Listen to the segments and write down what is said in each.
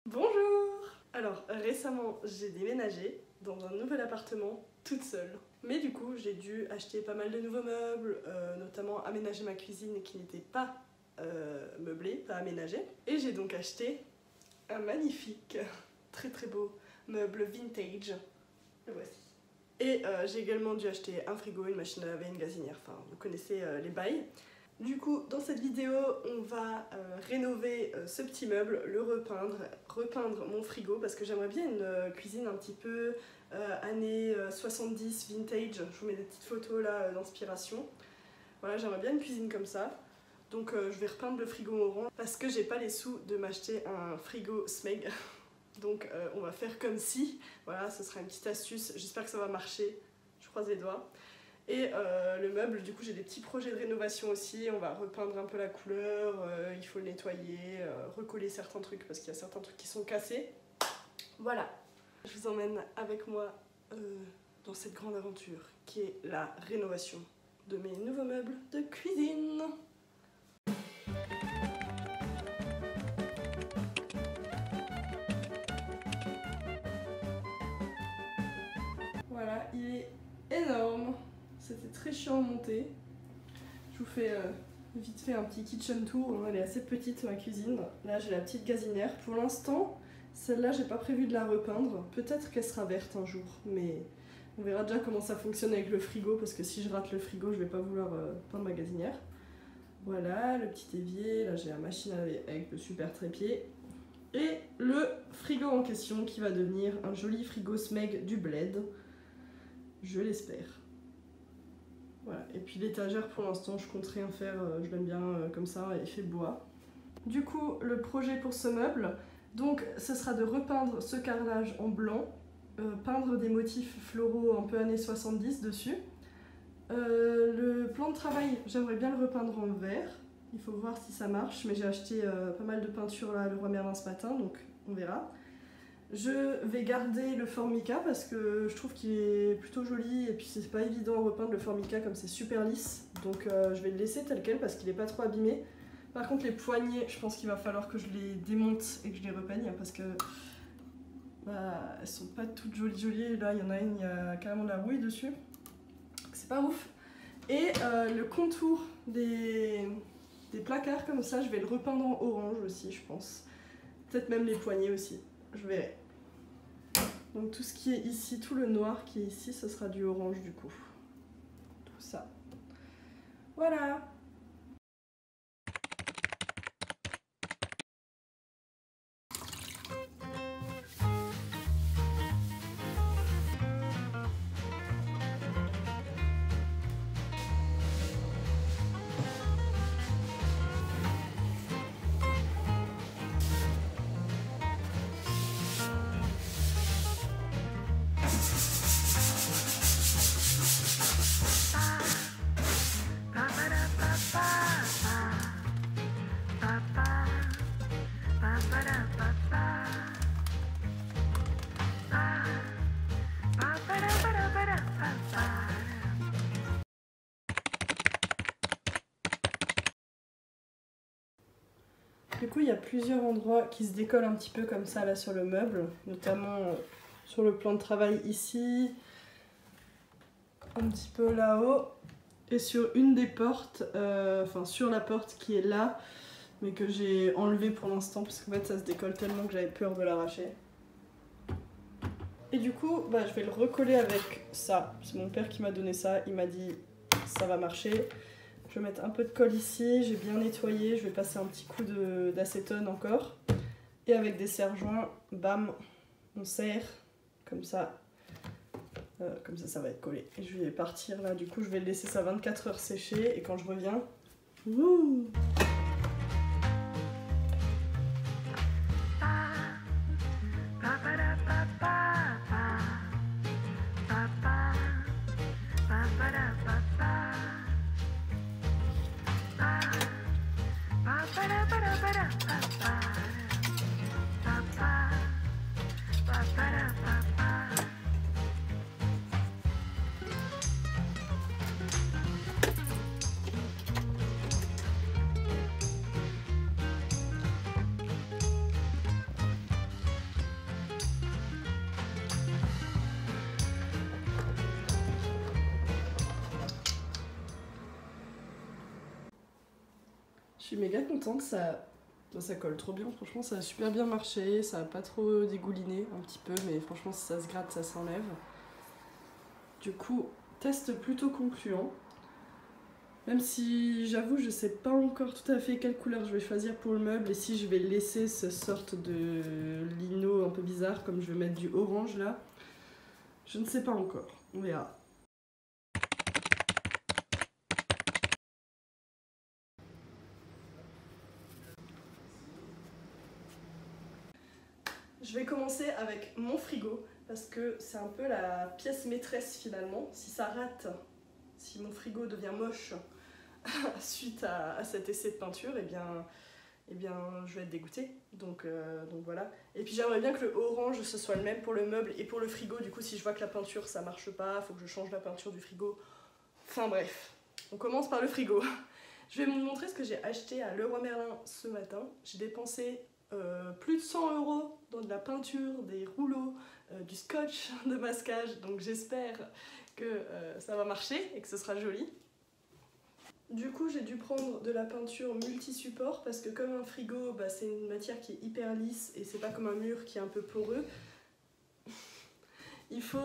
Bonjour! Alors récemment j'ai déménagé dans un nouvel appartement toute seule. Mais du coup j'ai dû acheter pas mal de nouveaux meubles, notamment aménager ma cuisine qui n'était pas meublée, pas aménagée. Et j'ai donc acheté un magnifique, très beau meuble vintage. Le voici. Et j'ai également dû acheter un frigo, une machine à laver, une gazinière, enfin vous connaissez les bails. Du coup, dans cette vidéo, on va rénover ce petit meuble, le repeindre mon frigo parce que j'aimerais bien une cuisine un petit peu années 70 vintage. Je vous mets des petites photos là d'inspiration. Voilà, j'aimerais bien une cuisine comme ça. Donc je vais repeindre le frigo orange parce que j'ai pas les sous de m'acheter un frigo Smeg. Donc on va faire comme si. Voilà, ce sera une petite astuce. J'espère que ça va marcher. Je croise les doigts. Et le meuble, du coup j'ai des petits projets de rénovation aussi, on va repeindre un peu la couleur, il faut le nettoyer, recoller certains trucs parce qu'il y a certains trucs qui sont cassés. Voilà, je vous emmène avec moi dans cette grande aventure qui est la rénovation de mes nouveaux meubles de cuisine. Voilà, il est énorme. C'était très chiant à monter. Je vous fais vite fait un petit kitchen tour. Elle est assez petite ma cuisine. Là j'ai la petite gazinière. Pour l'instant, celle-là j'ai pas prévu de la repeindre. Peut-être qu'elle sera verte un jour, mais on verra déjà comment ça fonctionne avec le frigo parce que si je rate le frigo, je vais pas vouloir peindre ma gazinière. Voilà, le petit évier. Là j'ai la machine à laver avec le super trépied. Et le frigo en question qui va devenir un joli frigo Smeg du Bled. Je l'espère. Voilà. Et puis l'étagère pour l'instant je compte rien faire, je l'aime bien comme ça, effet bois. Du coup le projet pour ce meuble, donc ce sera de repeindre ce carrelage en blanc, peindre des motifs floraux un peu années 70 dessus. Le plan de travail, j'aimerais bien le repeindre en vert, il faut voir si ça marche, mais j'ai acheté pas mal de peinture là, le Roi Merlin ce matin, donc on verra. Je vais garder le formica parce que je trouve qu'il est plutôt joli et puis c'est pas évident à repeindre le formica comme c'est super lisse. Donc je vais le laisser tel quel parce qu'il est pas trop abîmé. Par contre les poignées, je pense qu'il va falloir que je les démonte et que je les repeigne parce que bah, elles sont pas toutes jolies. Là il y en a une, il y a carrément de la rouille dessus. C'est pas ouf. Et le contour des placards comme ça, je vais le repeindre en orange aussi je pense. Peut-être même les poignées aussi, je verrai. Donc tout ce qui est ici, tout le noir qui est ici, ce sera du orange du coup. Tout ça. Voilà. Du coup, il y a plusieurs endroits qui se décollent un petit peu comme ça là sur le meuble, notamment sur le plan de travail ici, un petit peu là-haut, et sur une des portes, enfin sur la porte qui est là, mais que j'ai enlevée pour l'instant parce qu'en fait ça se décolle tellement que j'avais peur de l'arracher. Et du coup, bah, je vais le recoller avec ça. C'est mon père qui m'a donné ça, il m'a dit ça va marcher. Je vais mettre un peu de colle ici, j'ai bien nettoyé, je vais passer un petit coup d'acétone encore. Et avec des serre-joints, bam, on serre, comme ça ça va être collé. Et je vais partir là, du coup je vais laisser ça 24 heures sécher et quand je reviens, wouh! suis méga contente, ça colle trop bien, franchement ça a super bien marché, ça a pas trop dégouliné un petit peu, mais franchement si ça se gratte ça s'enlève. Du coup, test plutôt concluant. Même si j'avoue je sais pas encore tout à fait quelle couleur je vais choisir pour le meuble et si je vais laisser ce sorte de lino un peu bizarre comme je vais mettre du orange là. Je ne sais pas encore, on verra. Je vais commencer avec mon frigo parce que c'est un peu la pièce maîtresse finalement. Si ça rate, si mon frigo devient moche suite à cet essai de peinture, eh bien je vais être dégoûtée. Donc voilà. Et puis j'aimerais bien que le orange ce soit le même pour le meuble et pour le frigo. Du coup si je vois que la peinture ça marche pas, il faut que je change la peinture du frigo. Enfin bref, on commence par le frigo. Je vais vous montrer ce que j'ai acheté à Leroy Merlin ce matin. J'ai dépensé plus de 100 € dans de la peinture, des rouleaux, du scotch de masquage, donc j'espère que ça va marcher et que ce sera joli. Du coup j'ai dû prendre de la peinture multi-support parce que comme un frigo bah, c'est une matière qui est hyper lisse et c'est pas comme un mur qui est un peu poreux. Il faut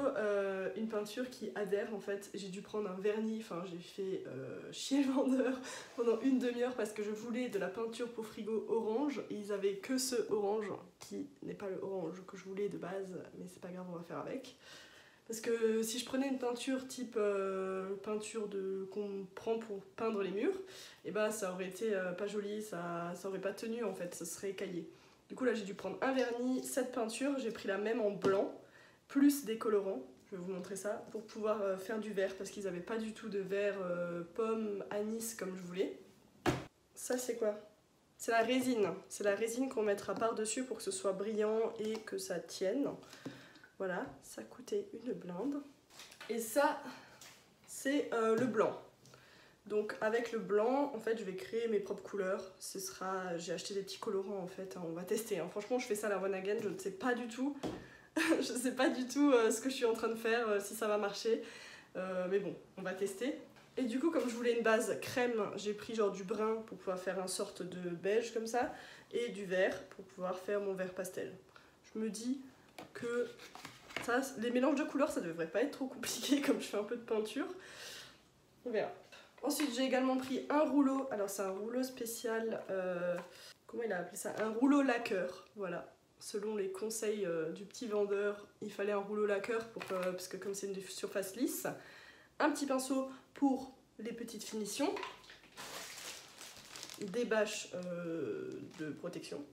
une peinture qui adhère en fait. J'ai dû prendre un vernis, enfin j'ai fait chier le vendeur pendant une demi-heure parce que je voulais de la peinture pour frigo orange et ils avaient que ce orange qui n'est pas le orange que je voulais de base, mais c'est pas grave, on va faire avec. Parce que si je prenais une peinture type peinture qu'on prend pour peindre les murs, et bah ça aurait été pas joli, ça aurait pas tenu en fait, ça serait écaillé. Du coup là j'ai dû prendre un vernis, cette peinture, j'ai pris la même en blanc, plus des colorants, je vais vous montrer ça, pour pouvoir faire du vert, parce qu'ils n'avaient pas du tout de vert pomme, anis comme je voulais. Ça c'est quoi? C'est la résine qu'on mettra par-dessus pour que ce soit brillant et que ça tienne. Voilà, ça coûtait une blinde. Et ça, c'est le blanc. Donc avec le blanc, en fait, je vais créer mes propres couleurs. J'ai acheté des petits colorants en fait, hein, on va tester. Hein. Franchement, je fais ça à la one again, je ne sais pas du tout. Je sais pas du tout ce que je suis en train de faire, si ça va marcher. Mais bon, on va tester. Et du coup, comme je voulais une base crème, j'ai pris genre du brun pour pouvoir faire une sorte de beige comme ça. Et du vert pour pouvoir faire mon vert pastel. Je me dis que ça, les mélanges de couleurs, ça devrait pas être trop compliqué comme je fais un peu de peinture. On verra. Ensuite, j'ai également pris un rouleau. Alors c'est un rouleau spécial, comment il a appelé ça? Un rouleau lacqueur, voilà. Selon les conseils du petit vendeur, il fallait un rouleau lacqueur parce que comme c'est une surface lisse. Un petit pinceau pour les petites finitions. Des bâches de protection.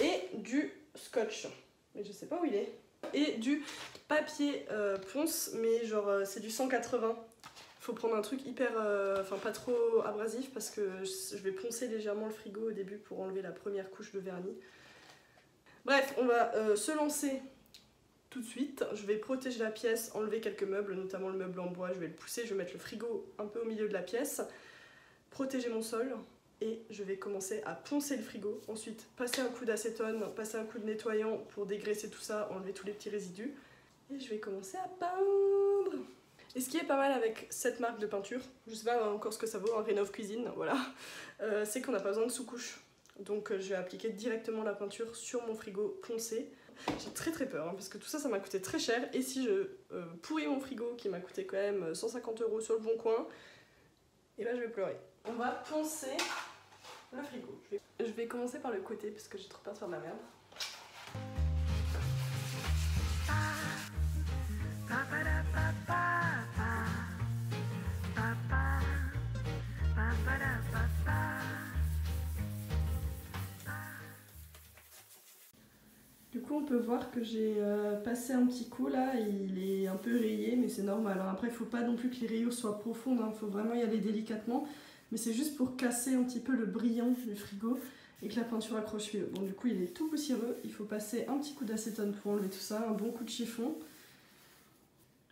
Et du scotch. Mais je sais pas où il est. Et du papier ponce, mais genre c'est du 180. Faut prendre un truc hyper, enfin pas trop abrasif parce que je vais poncer légèrement le frigo au début pour enlever la première couche de vernis. Bref, on va se lancer tout de suite. Je vais protéger la pièce, enlever quelques meubles, notamment le meuble en bois. Je vais le pousser, je vais mettre le frigo un peu au milieu de la pièce. Protéger mon sol et je vais commencer à poncer le frigo. Ensuite, passer un coup d'acétone, passer un coup de nettoyant pour dégraisser tout ça, enlever tous les petits résidus. Et je vais commencer à peindre. Et ce qui est pas mal avec cette marque de peinture, je sais pas encore ce que ça vaut, un Rénov Cuisine, voilà, c'est qu'on n'a pas besoin de sous-couche. Donc je vais appliquer directement la peinture sur mon frigo poncé. J'ai très peur, hein, parce que tout ça, ça m'a coûté très cher. Et si je pourris mon frigo, qui m'a coûté quand même 150 € sur le bon coin, et là je vais pleurer. On va poncer le frigo. Je vais commencer par le côté, parce que j'ai trop peur de faire de la merde. Du coup on peut voir que j'ai passé un petit coup là, il est un peu rayé mais c'est normal. Hein. Après il ne faut pas non plus que les rayures soient profondes, il faut vraiment y aller délicatement. Mais c'est juste pour casser un petit peu le brillant du frigo et que la peinture accroche mieux. Bon du coup il est tout poussiéreux, il faut passer un petit coup d'acétone pour enlever tout ça, un bon coup de chiffon.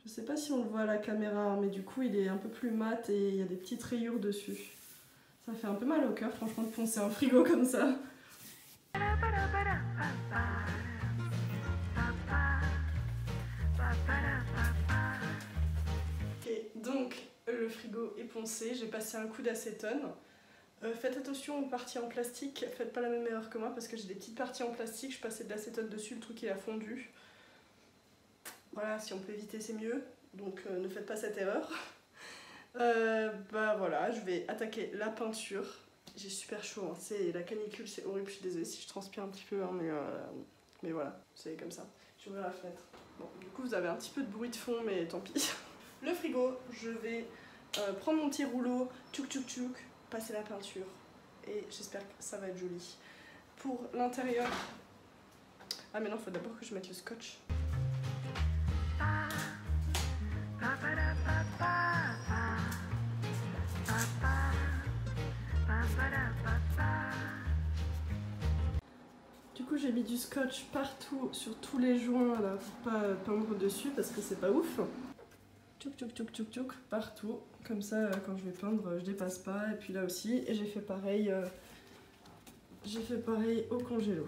Je sais pas si on le voit à la caméra mais du coup il est un peu plus mat et il y a des petites rayures dessus. Ça fait un peu mal au cœur franchement de poncer un frigo comme ça. Ok, donc le frigo est poncé, j'ai passé un coup d'acétone. Faites attention aux parties en plastique, faites pas la même erreur que moi parce que j'ai des petites parties en plastique, je passais de l'acétone dessus, le truc il a fondu. Voilà, si on peut éviter c'est mieux, donc ne faites pas cette erreur. Bah voilà, je vais attaquer la peinture. J'ai super chaud, hein. C'est la canicule, c'est horrible, je suis désolée si je transpire un petit peu, hein, mais voilà, c'est comme ça. Je vais ouvrir la fenêtre. Bon, du coup vous avez un petit peu de bruit de fond, mais tant pis. Le frigo, je vais prendre mon petit rouleau, tchouk tchouk tchouk, passer la peinture et j'espère que ça va être joli. Pour l'intérieur, ah mais non, il faut d'abord que je mette le scotch. Du coup j'ai mis du scotch partout sur tous les joints là pour pas peindre dessus parce que c'est pas ouf. Tchouk tchouk tchouk tchouk tchouk partout, comme ça quand je vais peindre je dépasse pas, et puis là aussi, et j'ai fait pareil au congélo.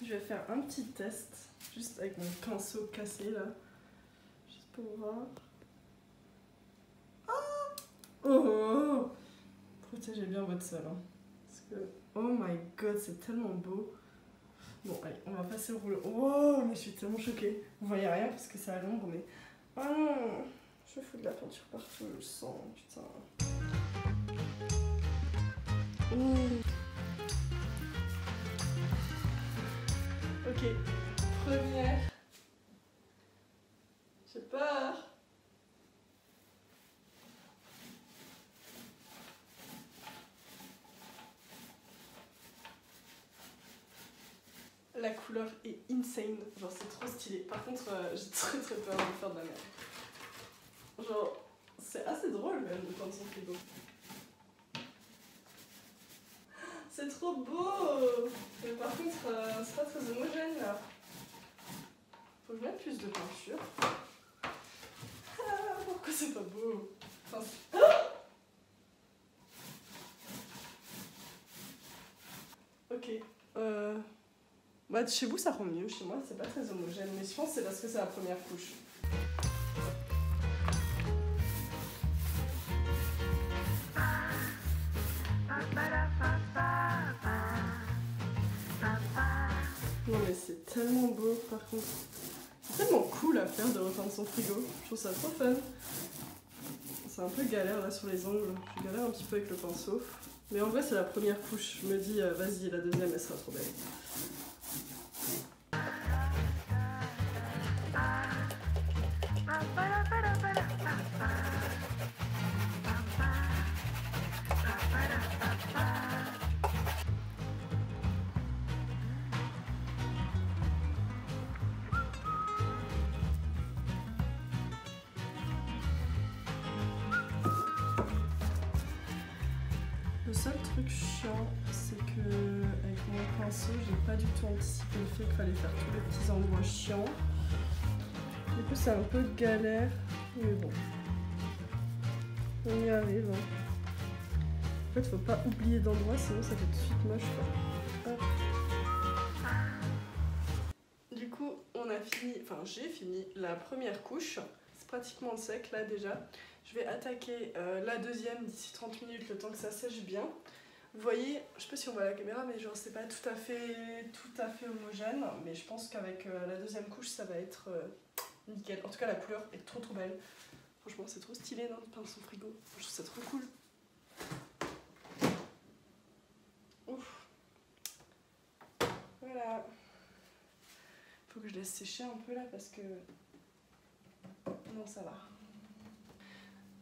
Je vais faire un petit test, juste avec mon pinceau cassé là, juste pour voir. Oh, protégez bien votre sol, hein. Parce que, oh my god, c'est tellement beau. Bon, allez, on va passer au rouleau. Oh, mais je suis tellement choquée. Vous voyez rien parce que c'est à l'ombre, mais... Oh non, je fous de la peinture partout, je sens, putain. Ok, première. J'ai peur. La couleur est insane, genre c'est trop stylé. Par contre, j'ai très peur de faire de la merde. Genre, c'est assez drôle même de peindre son frigo. C'est trop beau! Mais par contre, c'est pas très homogène là. Faut que je mette plus de peinture. Ah, pourquoi c'est pas beau? Enfin, ok. Bah, chez vous ça rend mieux, chez moi c'est pas très homogène, mais je pense que c'est parce que c'est la première couche. Non mais c'est tellement beau par contre. C'est tellement cool à faire de repeindre son frigo. Je trouve ça trop fun. C'est un peu galère là sur les ongles. Je galère un petit peu avec le pinceau. Mais en vrai c'est la première couche. Je me dis vas-y, la deuxième elle sera trop belle. Le seul truc chiant, c'est que avec mon pinceau, j'ai pas du tout anticipé le fait qu'il fallait faire tous les petits endroits chiants. Du coup, c'est un peu galère, mais bon, on y arrive. En fait, faut pas oublier d'endroits, sinon ça fait tout de suite moche, quoi. Hop. Du coup, on a fini, enfin j'ai fini la première couche. C'est pratiquement sec là déjà. Je vais attaquer la deuxième d'ici 30 minutes, le temps que ça sèche bien. Vous voyez, je sais pas si on voit la caméra, mais genre c'est pas tout à fait homogène, mais je pense qu'avec la deuxième couche ça va être nickel. En tout cas la couleur est trop belle. Franchement c'est trop stylé non, de peindre son frigo. Je trouve ça trop cool. Ouf. Voilà. Faut que je laisse sécher un peu là parce que... Non ça va.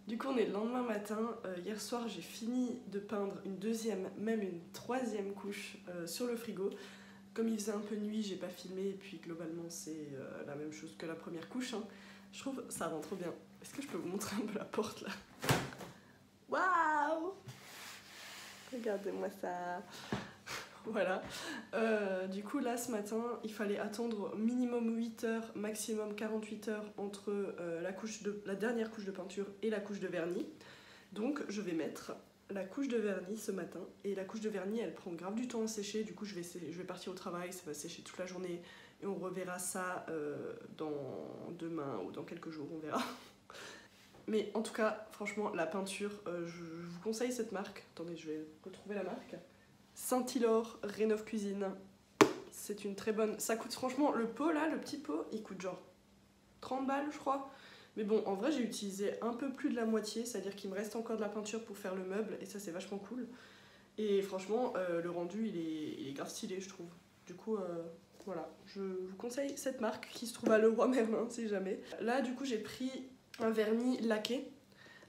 Du coup on est le lendemain matin, hier soir j'ai fini de peindre une deuxième, même une troisième couche sur le frigo. Comme il faisait un peu nuit, j'ai pas filmé, et puis globalement c'est la même chose que la première couche, hein. Je trouve ça rend trop bien. Est-ce que je peux vous montrer un peu la porte là? Waouh! Regardez-moi ça. Voilà. Du coup là ce matin il fallait attendre minimum 8 heures, maximum 48 heures entre la dernière couche de peinture et la couche de vernis. Donc je vais mettre la couche de vernis ce matin, et la couche de vernis elle prend grave du temps à sécher. Du coup je vais partir au travail, ça va sécher toute la journée et on reverra ça demain ou dans quelques jours, on verra. Mais en tout cas franchement la peinture, je vous conseille cette marque. Attendez, je vais retrouver la marque. Saint-Hilor Rénov Cuisine. C'est une très bonne... Ça coûte franchement, le pot là, le petit pot, il coûte genre 30 balles je crois. Mais bon, en vrai j'ai utilisé un peu plus de la moitié, c'est-à-dire qu'il me reste encore de la peinture pour faire le meuble, et ça c'est vachement cool. Et franchement, le rendu il est grave stylé je trouve. Du coup, voilà, je vous conseille cette marque qui se trouve à Leroy Merlin si jamais. Là du coup j'ai pris un vernis laqué.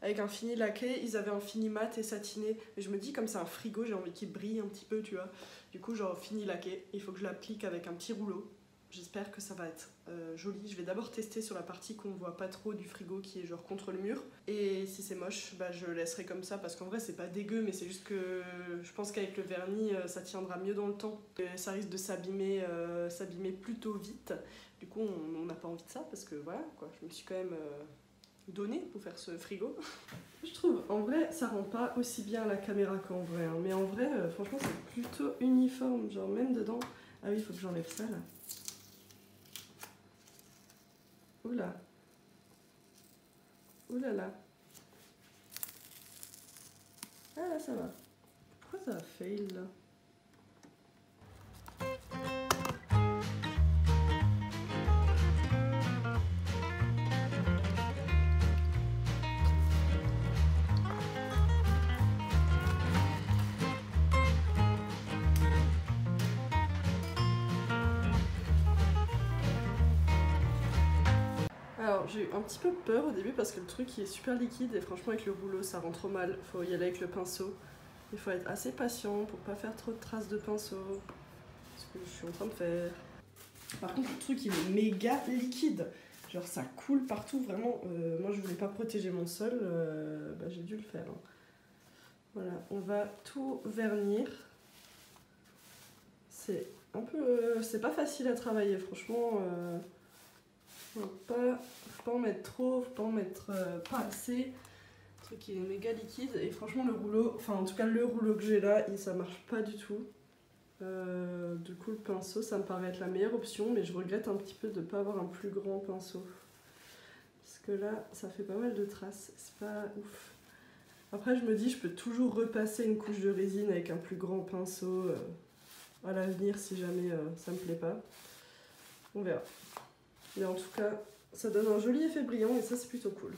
Avec un fini laqué, ils avaient un fini mat et satiné. Et je me dis, comme c'est un frigo, j'ai envie qu'il brille un petit peu, tu vois. Du coup, genre fini laqué, il faut que je l'applique avec un petit rouleau. J'espère que ça va être joli. Je vais d'abord tester sur la partie qu'on voit pas trop du frigo, qui est genre contre le mur. Et si c'est moche, bah je laisserai comme ça, parce qu'en vrai c'est pas dégueu, mais c'est juste que je pense qu'avec le vernis, ça tiendra mieux dans le temps. Et ça risque de s'abîmer plutôt vite. Du coup, on n'a pas envie de ça, parce que voilà, quoi. Je me suis quand même... donné pour faire ce frigo. Je trouve, en vrai, ça rend pas aussi bien à la caméra qu'en vrai, hein. Mais en vrai, franchement, c'est plutôt uniforme, genre même dedans. Ah oui, il faut que j'enlève ça, là. Oula. Oula là. Ah là, ça va. Pourquoi ça a fail, là? Alors j'ai eu un petit peu peur au début parce que le truc il est super liquide et franchement avec le rouleau ça rend trop mal. Faut y aller avec le pinceau. Il faut être assez patient pour pas faire trop de traces de pinceau. Ce que je suis en train de faire. Par contre le truc il est méga liquide. Genre ça coule partout vraiment. Moi je voulais pas protéger mon sol, bah, j'ai dû le faire. Hein. Voilà, on va tout vernir. C'est un peu... c'est pas facile à travailler franchement. Faut pas en mettre trop, faut pas en mettre pas assez. Le truc il est méga liquide et franchement le rouleau, enfin en tout cas le rouleau que j'ai là, ça marche pas du tout. Du coup le pinceau ça me paraît être la meilleure option, mais je regrette un petit peu de pas avoir un plus grand pinceau. Parce que là ça fait pas mal de traces, c'est pas ouf. Après je me dis je peux toujours repasser une couche de résine avec un plus grand pinceau à l'avenir si jamais ça me plaît pas. On verra. Mais en tout cas, ça donne un joli effet brillant et ça c'est plutôt cool.